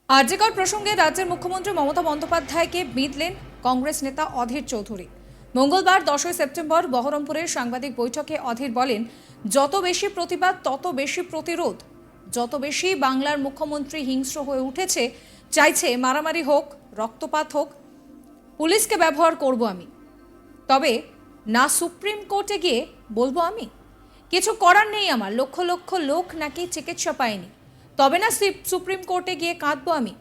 আরজিকর প্রসঙ্গে রাজ্যের মুখ্যমন্ত্রী মমতা বন্দ্যোপাধ্যায়কে বিঁধলেন কংগ্রেস নেতা অধীর চৌধুরী। মঙ্গলবার 10ই সেপ্টেম্বর বহরমপুরের সাংবাদিক বৈঠকে অধীর বলেন, যত বেশি প্রতিবাদ তত বেশি প্রতিরোধ। যত বেশি বাংলার মুখ্যমন্ত্রী হিংস্র হয়ে উঠেছে, চাইছে মারামারি হোক, রক্তপাত হোক, পুলিশকে ব্যবহার করব আমি। তবে না সুপ্রিম কোর্টে গিয়ে বলবো আমি, কিছু করার নেই আমার, লক্ষ লক্ষ লোক নাকি চিকিৎসা পায়নি, তবে না সুপ্রিম কোর্টে গিয়ে কাঁদবো আমি।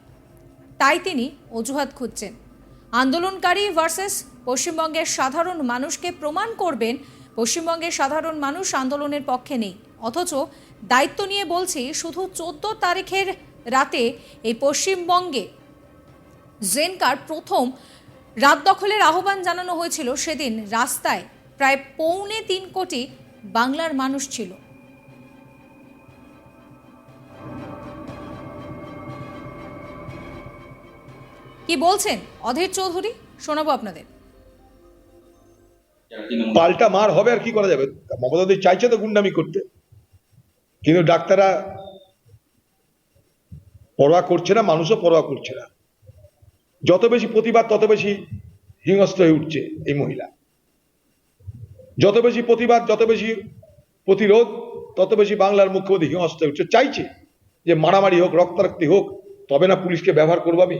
তাই তিনি অজুহাত খুঁজছেন। আন্দোলনকারী ভার্সেস পশ্চিমবঙ্গের সাধারণ মানুষকে প্রমাণ করবেন পশ্চিমবঙ্গের সাধারণ মানুষ আন্দোলনের পক্ষে নেই, অথচ দায়িত্ব নিয়ে বলছি শুধু 14 তারিখের রাতে এই পশ্চিমবঙ্গে জেনকার প্রথম রাত দখলের আহ্বান জানানো হয়েছিল, সেদিন রাস্তায় প্রায় 3.25 কোটি বাংলার মানুষ ছিল। কি বলছেন অধীর চৌধুরী, শোনাবো আপনাদের। পাল্টা মার হবে, আর কি করা যাবে? মমতা দি চাইছে তো গুন্ডামি করতে, কিন্তু ডাক্তাররা পরোয়া করছে না, মানুষও পরোয়া করছে না। যত বেশি প্রতিবাদ তত বেশি হিংস্র হয়ে উঠছে এই মহিলা। যত বেশি প্রতিবাদ, যত বেশি প্রতিরোধ, তত বেশি বাংলার মুখ্যমন্ত্রী হিংস্র হয়ে উঠছে। চাইছে যে মারামারি হোক, রক্তারক্তি হোক, তবে না পুলিশকে ব্যবহার করবো আমি,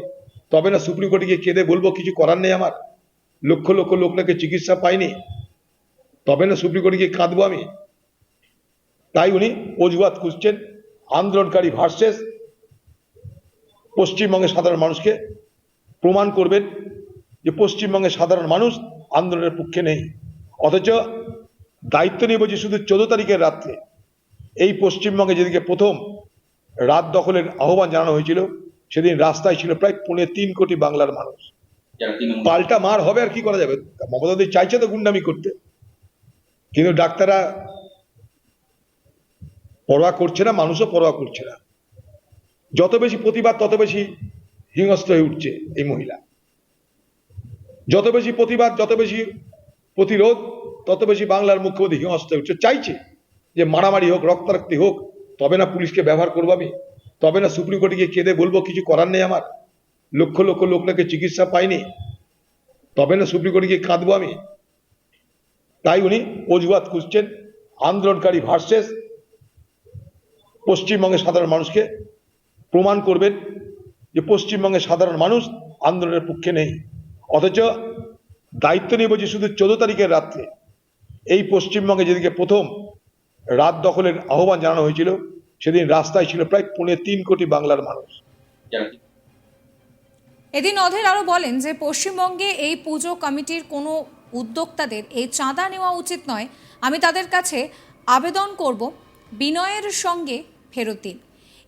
তবে না সুপ্রিম কোর্টে গিয়ে কেঁদে বলবো কিছু করার নেই আমার, লক্ষ লক্ষ লোক নাকি চিকিৎসা পায়নি, তবে না সুপ্রিম কোর্টে গিয়ে কাঁদবো আমি। তাই উনি অজুহাত খুঁজছেন। আন্দোলনকারী ভার্সেস পশ্চিমবঙ্গের সাধারণ মানুষকে প্রমাণ করবেন যে পশ্চিমবঙ্গের সাধারণ মানুষ আন্দোলনের পক্ষে নেই, অথচ দায়িত্ব নিয়ে বলছি শুধু 14 তারিখের রাত্রে এই পশ্চিমবঙ্গে যেদিকে প্রথম রাত দখলের আহ্বান জানানো হয়েছিল, সেদিন রাস্তায় ছিল প্রায় 3.25 কোটি বাংলার মানুষ। পাল্টা মার হবে, আর কি করা যাবে? মমতা দি চাইছে তো গুন্ডামি করতে, কিন্তু ডাক্তাররা পরোয়া করছে না, মানুষও পরোয়া করছে না। যত বেশি প্রতিবাদ তত বেশি হিংস্র হয়ে উঠছে এই মহিলা। যত বেশি প্রতিবাদ, যত বেশি প্রতিরোধ, তত বেশি বাংলার মুখ্যমন্ত্রী হিংস্র হয়ে উঠছে। চাইছে যে মারামারি হোক, রক্তারক্তি হোক, তবে না পুলিশকে ব্যবহার করবো আমি, তবে না সুপ্রিম কোর্টে গিয়ে কেঁদে বলবো কিছু করার নেই আমার, লক্ষ লক্ষ লোক নাকি চিকিৎসা পায়নি, তবে না সুপ্রিম কোর্টে গিয়ে কাঁদবো আমি। তাই উনি অজুহাত খুঁজছেন। আন্দোলনকারী ভার্সেস পশ্চিমবঙ্গের সাধারণ মানুষকে প্রমাণ করবেন যে পশ্চিমবঙ্গের সাধারণ মানুষ আন্দোলনের পক্ষে নেই, অথচ দায়িত্ব নিয়ে বলছি শুধু 14 তারিখের রাত্রে এই পশ্চিমবঙ্গে যেদিকে প্রথম রাত দখলের আহ্বান জানানো হয়েছিল, সেদিন রাস্তায় ছিল প্রায় 3.25 কোটি বাংলার মানুষ। এদিন অধীর আরো বলেন যে পশ্চিমবঙ্গে এই পুজো কমিটির কোনো উদ্যোক্তাদের এই চাঁদা নেওয়া উচিত নয়। আমি তাদের কাছে আবেদন করব, বিনয়ের সঙ্গে ফেরত দিন।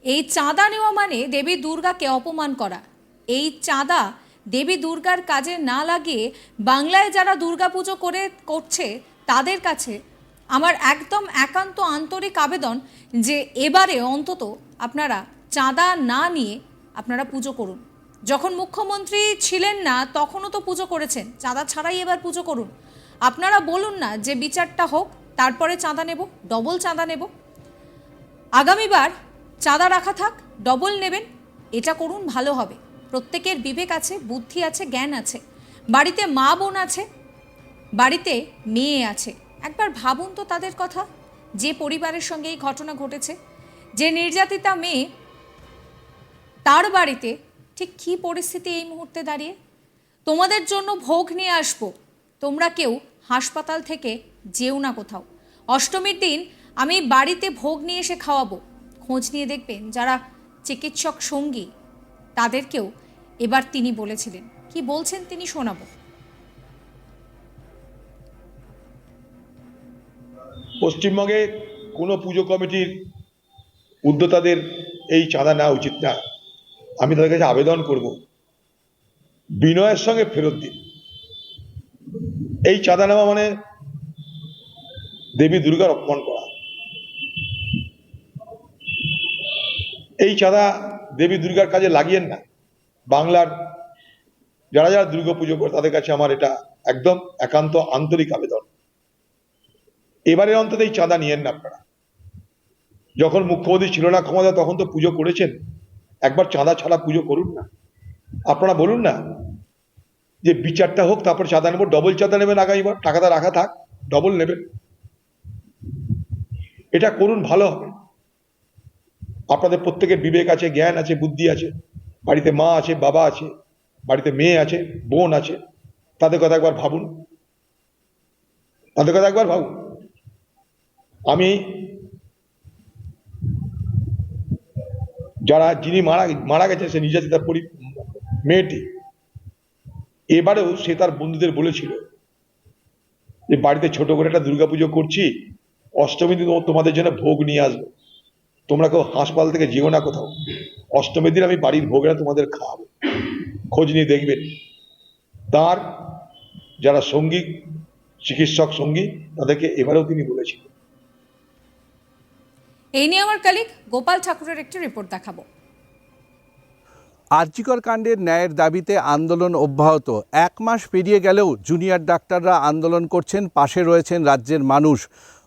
এই চাঁদা নেওয়া মানে দেবী দুর্গাকে অপমান করা। এই চাঁদা দেবী দুর্গার কাজে না লাগিয়ে বাংলায় যারা দুর্গা পুজো করছে তাদের কাছে আমার একদম একান্ত আন্তরিক আবেদন যে এবারে অন্তত আপনারা চাঁদা না নিয়ে আপনারা পুজো করুন। যখন মুখ্যমন্ত্রী ছিলেন না তখনও তো পুজো করেছেন, চাঁদা ছাড়াই এবার পুজো করুন। আপনারা বলুন না যে বিচারটা হোক, তারপরে চাঁদা নেব, ডবল চাঁদা নেব। আগামীবার চাঁদা রাখা থাক, ডবল নেবেন, এটা করুন, ভালো হবে। প্রত্যেকের বিবেক আছে, বুদ্ধি আছে, জ্ঞান আছে, বাড়িতে মা বোন আছে, বাড়িতে মেয়ে আছে। একবার ভাবুন তো তাদের কথা, যে পরিবারের সঙ্গে এই ঘটনা ঘটেছে, যে নির্যাতিতা মেয়ে, তার বাড়িতে ঠিক কী পরিস্থিতি এই মুহূর্তে দাঁড়িয়ে। তোমাদের জন্য ভোগ নিয়ে আসবো, তোমরা কেউ হাসপাতাল থেকে যেও না কোথাও। অষ্টমীর দিন আমি বাড়িতে ভোগ নিয়ে এসে খাওয়াবো, খোঁজ নিয়ে দেখবেন যারা চিকিৎসক সঙ্গী তাদেরকেও। এবার তিনি বলেছিলেন, কি বলছেন তিনি শোনাবো। পশ্চিমবঙ্গে কোনো পুজো কমিটির উদ্যোক্তাদের এই চাঁদা নেওয়া উচিত না। আমি তাদের কাছে আবেদন করব, বিনয়ের সঙ্গে ফেরত দিন। এই চাঁদা নেওয়া মানে দেবী দুর্গার অপমান করা। এই চাঁদা দেবী দুর্গার কাজে লাগিয়েন না। বাংলার যারা যারা দুর্গা পুজো করে তাদের কাছে আমার এটা একদম একান্ত আন্তরিক আবেদন, এবারে অন্তত এই চাঁদা নিয়েন না আপনারা। যখন মুখ্যমন্ত্রী ছিল না ক্ষমতা, তখন তো পুজো করেছেন, একবার চাঁদা ছাড়া পুজো করুন না। আপনারা বলুন না যে বিচারটা হোক, তারপর চাঁদা নেবো। ডবল চাঁদা নেবেন আগামীবার, টাকাটা রাখা থাক, ডবল নেবেন। এটা করুন, ভালো হবে। আপনাদের প্রত্যেকের বিবেক আছে, জ্ঞান আছে, বুদ্ধি আছে, বাড়িতে মা আছে, বাবা আছে, বাড়িতে মেয়ে আছে, বোন আছে, তাদের কথা একবার ভাবুন, তাদের কথা একবার ভাবুন। আমি যিনি মারা গেছেন, সে নির্যাতিতা মেয়েটি, এবারেও সে তার বন্ধুদের বলেছিল যে বাড়িতে ছোট করে একটা দুর্গাপুজো করছি, অষ্টমী দিন তোমাদের জন্য ভোগ নিয়ে আসবো, তোমরা কেউ হাসপাতাল থেকে যেও না কোথাও, অষ্টমীর দিন আমি বাড়ির ভোগেরা তোমাদের খাওয়াবো, খোঁজ নিয়ে দেখবেন। তার যারা সঙ্গী, চিকিৎসক সঙ্গী, তাদেরকে এবারেও তিনি বলেছিলেন। এই নিয়ে আমার কলিগ গোপাল ঠাকুরের একটি রিপোর্ট দেখাবো। আরজিকর কাণ্ডের ন্যায়ের দাবিতে আন্দোলন অব্যাহত। 1 মাস পেরিয়ে গেলেও জুনিয়র ডাক্তাররা আন্দোলন করছেন, পাশে রয়েছেন রাজ্যের মানুষ।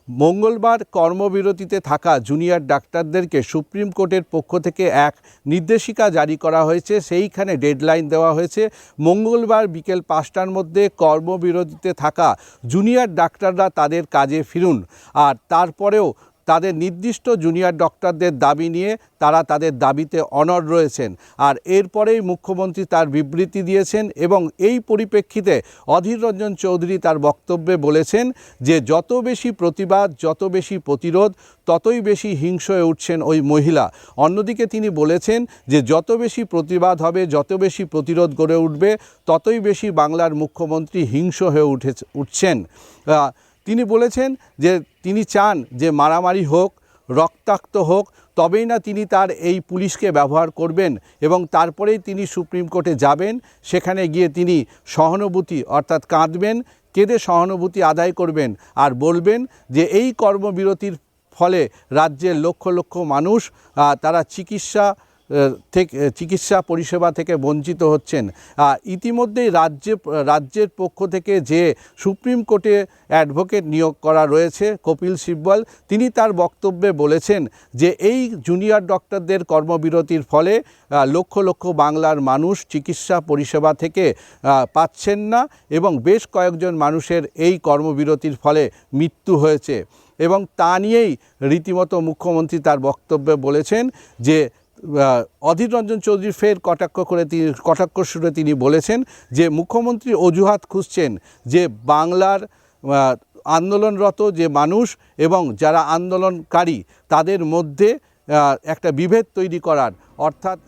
মঙ্গলবার কর্মবিরতিতে থাকা জুনিয়র ডাক্তারদেরকে সুপ্রিম কোর্টের পক্ষ থেকে এক নির্দেশিকা জারি করা হয়েছে, সেইখানে ডেডলাইন দেওয়া হয়েছে। মঙ্গলবার বিকেল 5টার মধ্যে কর্মবিরতিতে থাকা জুনিয়র ডাক্তাররা তাদের কাজে ফিরুন। আর তারপরেও তাদের নির্দিষ্ট জুনিয়র ডক্টরদের দাবি নিয়ে তারা তাদের দাবিতে অনড় রয়েছেন। আর এরপরেই মুখ্যমন্ত্রী তার বিবৃতি দিয়েছেন এবং এই পরিপ্রেক্ষিতে অধীর রঞ্জন চৌধুরী তার বক্তব্যে বলেছেন যে যত বেশি প্রতিবাদ, যত বেশি প্রতিরোধ, ততই বেশি হিংস্র হয়ে উঠছেন ওই মহিলা। অন্যদিকে তিনি বলেছেন যে যত বেশি প্রতিবাদ হবে, যত বেশি প্রতিরোধ গড়ে উঠবে, ততই বেশি বাংলার মুখ্যমন্ত্রী হিংস্র হয়ে উঠছেন। তিনি বলেছেন যে তিনি চান যে মারামারি হোক, রক্তাক্ত হোক, তবেই না তিনি তার এই পুলিশকে ব্যবহার করবেন এবং তারপরেই তিনি সুপ্রিম কোর্টে যাবেন। সেখানে গিয়ে তিনি সহানুভূতি অর্থাৎ কাঁদবেন, কেঁদে সহানুভূতি আদায় করবেন আর বলবেন যে এই কর্মবিরতির ফলে রাজ্যের লক্ষ লক্ষ মানুষ তারা চিকিৎসা পরিষেবা থেকে বঞ্চিত হচ্ছেন। ইতিমধ্যেই রাজ্যের পক্ষ থেকে যে সুপ্রিম কোর্টে অ্যাডভোকেট নিয়োগ করা রয়েছে কপিল সিব্বল, তিনি তার বক্তব্যে বলেছেন যে এই জুনিয়র ডক্টরদের কর্মবিরতির ফলে লক্ষ লক্ষ বাংলার মানুষ চিকিৎসা পরিষেবা থেকে পাচ্ছেন না এবং বেশ কয়েকজন মানুষের এই কর্মবিরতির ফলে মৃত্যু হয়েছে। এবং তা নিয়েই রীতিমতো মুখ্যমন্ত্রী তার বক্তব্যে বলেছেন যে অধীর রঞ্জন চৌধুরী ফের কটাক্ষ সুরে তিনি বলেছেন যে মুখ্যমন্ত্রী অজুহাত খুঁজছেন যে বাংলার আন্দোলনরত যে মানুষ এবং যারা আন্দোলনকারী তাদের মধ্যে একটা বিভেদ তৈরি করার, অর্থাৎ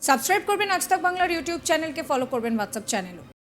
সাবস্ক্রাইব করবেন আজ তাক বাংলার ইউটিউব চ্যানেলকে, ফলো করবেন হোয়াটসঅ্যাপ চ্যানেলও।